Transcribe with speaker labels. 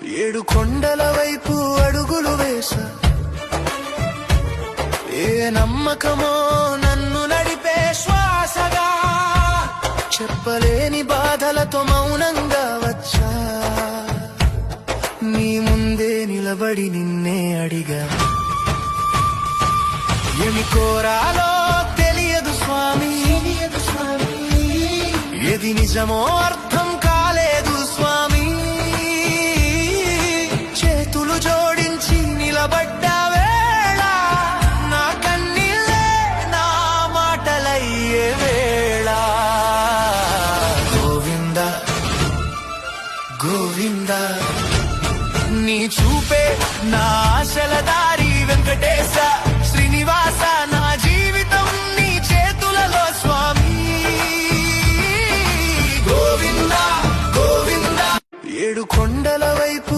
Speaker 1: ఏడు కొండల వైపు అడుగులు వేసా, ఏ నమ్మకమో నన్ను నడిపే శ్వాసగా, చెప్పలేని బాధలతో మౌనంగా వచ్చా, నీ ముందే నిలబడి నిన్నే అడిగా. ఏమి కోరాలో తెలియదు స్వామి, ఏది నిజమో అర్థం కాలేదు స్వామి. చేతులు జోడించి నిలబడ్డ వేళ, నా కన్నీళ్ళే నా మాటలయ్యే వేళ. గోవింద గోవింద, నీ చూపే నా ఆశల దారి, వెంకటేశ శ్రీనివాస, నా జీవితం నీ చేతులలో స్వామి. గోవింద గోవింద, ఏడు కొండల వైపు